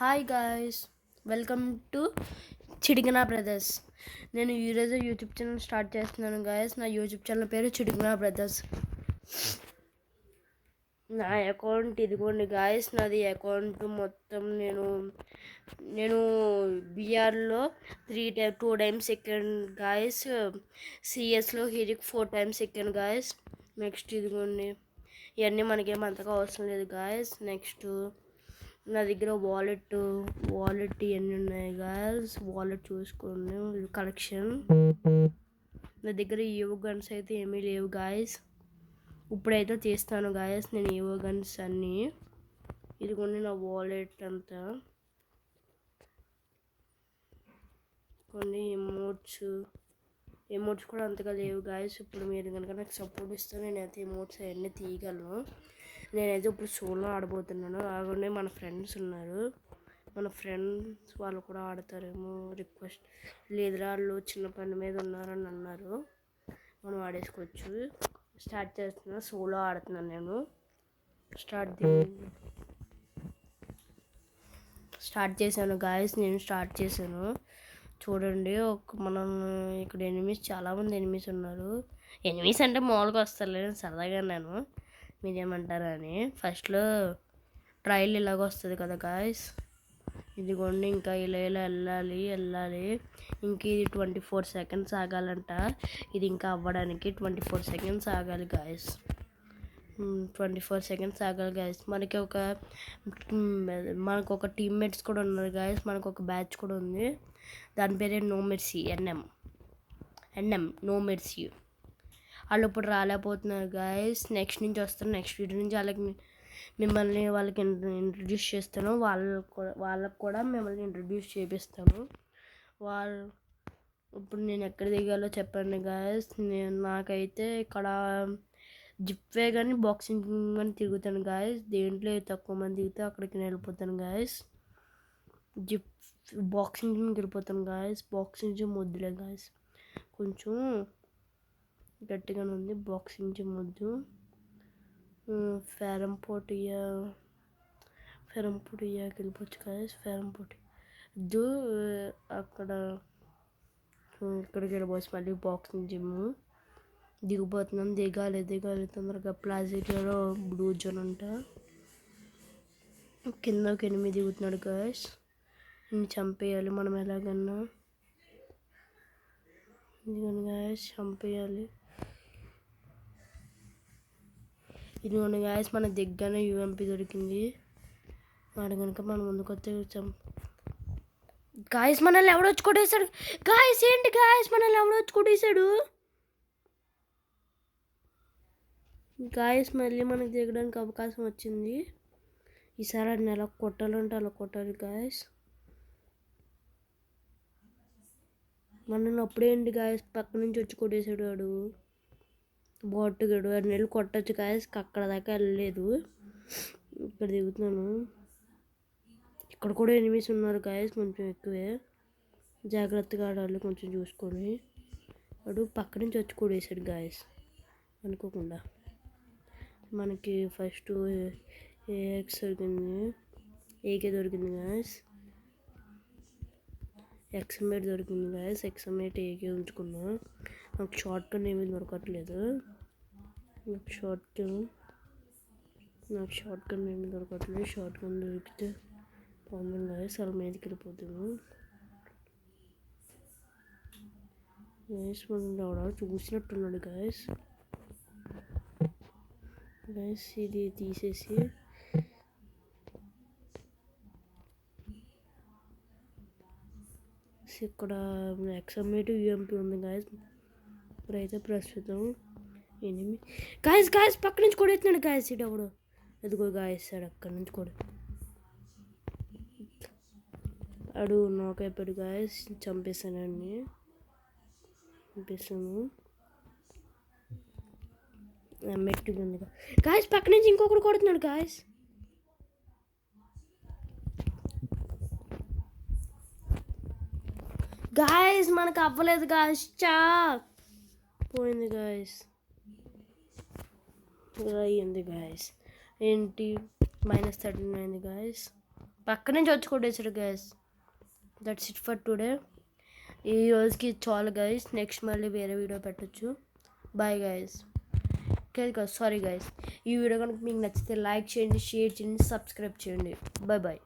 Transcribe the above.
Hi guys, welcome to Chidigana brothers. నేను ఈరోజు YouTube channel start చేస్తున్నాను గాయస్. నా యూట్యూబ్ ఛానల్ పేరు చిడిగనా బ్రదర్స్. నా అకౌంట్ ఇదిగోండి గాయస్. నాది అకౌంట్ మొత్తం నేను బీఆర్లో 2 టైమ్స్ ఎక్కాను గాయస్. సిఎస్లో హిరిక్ 4 టైమ్స్ ఎక్కాను గాయస్. నెక్స్ట్ ఇదిగోండి, ఇవన్నీ మనకేం అంతగా అవసరం లేదు గాయస్. నెక్స్ట్ నా దగ్గర వాలెట్ ఇవన్నీ ఉన్నాయి గాయస్. వాలెట్ చూసుకోండి, కలెక్షన్. నా దగ్గర ఈవో గన్స్ అయితే ఏమీ లేవు గాయస్. ఇప్పుడైతే తీస్తాను గాయస్ నేను ఈవో గన్స్ అన్నీ. ఇదిగోండి నా వాలెట్ అంతా. కొన్ని ఎమోట్స్ కూడా అంతగా లేవు గాయస్. ఇప్పుడు మీరు కనుక నాకు సపోర్ట్ ఇస్తే నేనైతే ఎమోట్స్ అవన్నీ తీయగలను. నేనైతే ఇప్పుడు సోలో ఆడబోతున్నాను. అలాగే మన ఫ్రెండ్స్ ఉన్నారు, మన ఫ్రెండ్స్ వాళ్ళు కూడా ఆడతారేమో. రిక్వెస్ట్ లేదురా, వాళ్ళు చిన్న పని మీద ఉన్నారని అన్నారు. మనం ఆడేసుకోవచ్చు. స్టార్ట్ చేస్తున్నా, సోలో ఆడుతున్నాను నేను. స్టార్ట్ చేశాను గాయస్. నేను స్టార్ట్ చేశాను. చూడండి, మనం ఇక్కడ చాలామంది ఎనిమిస్ ఉన్నారు. ఎనిమిస్ అంటే మామూలుగా వస్తారు, సరదాగా నేను మీరేమంటారు అని. ఫస్ట్లో ట్రయల్ ఇలాగ వస్తుంది కదా గాయస్. ఇదిగోండి, ఇంకా ఇలా వెళ్ళాలి. ఇంక ఇది 24 సెకండ్స్ ఆగాలంట. ఇది ఇంకా అవ్వడానికి 24 సెకండ్స్ ఆగాలి గాయస్. 24 సెకండ్స్ ఆగాలి గాయస్. మనకు ఒక టీమ్మేట్స్ కూడా ఉన్నారు గాయస్. మనకు ఒక బ్యాచ్ కూడా ఉంది. దాని పేరే no mercy. NM no mercy. వాళ్ళు ఇప్పుడు రాలేకపోతున్నారు గాయస్. నెక్స్ట్ నుంచి వస్తారు. నెక్స్ట్ వీడియో నుంచి వాళ్ళకి ఇంట్రడ్యూస్ చేస్తాను. వాళ్ళకు కూడా మిమ్మల్ని ఇంట్రడ్యూస్ చేపిస్తాను. ఇప్పుడు నేను ఎక్కడ దిగాలో చెప్పండి గాయస్. నాకైతే ఇక్కడ జిప్వే కానీ బాక్సింగ్ కానీ తిరుగుతాను గాయస్. దేంట్లో తక్కువ మంది దిగితే అక్కడికి వెళ్ళిపోతాను గాయస్. బాక్సింగ్ జిమ్కి వెళ్ళిపోతాను గాయస్. బాక్సింగ్ జిమ్ వద్దులే గాయస్, కొంచెం గట్టిగానే ఉంది. బాక్సింగ్ జిమ్ వద్దు. ఫెరంపోటియాకి వెళ్ళిపోవచ్చు గాయస్. ఫెరంపోటి వద్దు. ఇక్కడికి వెళ్ళిపోవచ్చు. మళ్ళీ బాక్సింగ్ జిమ్ దిగిపోతున్నాం. దిగాలి తొందరగా. ప్లాజియాలో బ్లూ జోన్ అంట. కింద ఒక 8 దిగుతున్నాడు గాయస్. చంపేయాలి మనం ఎలాగన్నా. ఇదిగోండి గాయస్, చంపేయాలి. ఇదిగోండి గాయస్, మన దగ్గరనే యూఎంపీ దొరికింది. వాడు కనుక మనం ముందుకొస్తే గాయస్ మనల్ని ఎవడొచ్చి కొట్టేశాడు గాయస్. ఏంటి గాయస్, మనల్ని ఎవడొచ్చి కొట్టేశాడు గాయస్. మళ్ళీ మనకి దిగడానికి అవకాశం వచ్చింది. ఈసారి అన్ని ఎలా కొట్టాలంటే అలా కొట్టాలి గాయస్. మనల్ని అప్పుడేంటి గాయస్, పక్క నుంచి వచ్చి కొట్టేశాడు వాడు. బాటుగాడు. 2 నెలలు కొట్టచ్చు గాయస్. అక్కడ దాకా వెళ్ళలేదు. ఇక్కడ దిగుతున్నాను. ఇక్కడ కూడా ఎనిమిస్ ఉన్నారు గాయస్, కొంచెం ఎక్కువే. జాగ్రత్తగా ఆడాలి, కొంచెం చూసుకొని. వాడు పక్క నుంచి వచ్చి కొట్టేశాడు గాయస్ అనుకోకుండా. మనకి ఫస్ట్ ఏఎక్స్ దొరికింది, ఏకే దొరికింది గాయస్. ఎక్స్ఎంఏట్ దొరికింది గాయస్. ఎక్స్ఎంఏట్ ఏకే ఉంచుకున్నా. నాకు షార్ట్ గన్ ఏమీ దొరకట్లేదు. షార్ట్ గన్ దొరికితే బాగుంది గాయస్. అలా మీదకి వెళ్ళిపోతాము గాయస్. మనం చూసినట్టున్నాడు గాయస్. ఇది తీసేసి ఇక్కడ ఎక్స్ఎంఏట్ యూఎంపీ ఉంది గాయస్. ఇప్పుడైతే ప్రస్తుతం గాయస్ పక్క నుంచి కొడేస్తున్నాడు గాయస్. ఇటు అప్పుడు ఎదుగో గాయస్, అక్కడి నుంచి కూడా అడు నాక్ అయిపోయాడు గాయస్. చంపేశాను. మెట్టు ఉంది గాయస్. పక్క నుంచి ఇంకొకటి కొడుతున్నాడు గాయస్. మనకు అవ్వలేదు గాయస్. పోయింది గాయస్. అయింది గాయస్. ఏంటి -13 అయింది గాయస్. పక్క నుంచి వచ్చి కొట్టేశాడు guys. That's it for today. ఈ రోజుకి చాలు గైస్. నెక్స్ట్ మళ్ళీ వేరే వీడియో పెట్టచ్చు. Bye guys. Sorry guys. ఈ వీడియో కనుక మీకు నచ్చితే లైక్ చేయండి, షేర్ చేయండి, సబ్స్క్రైబ్ చేయండి. Bye bye.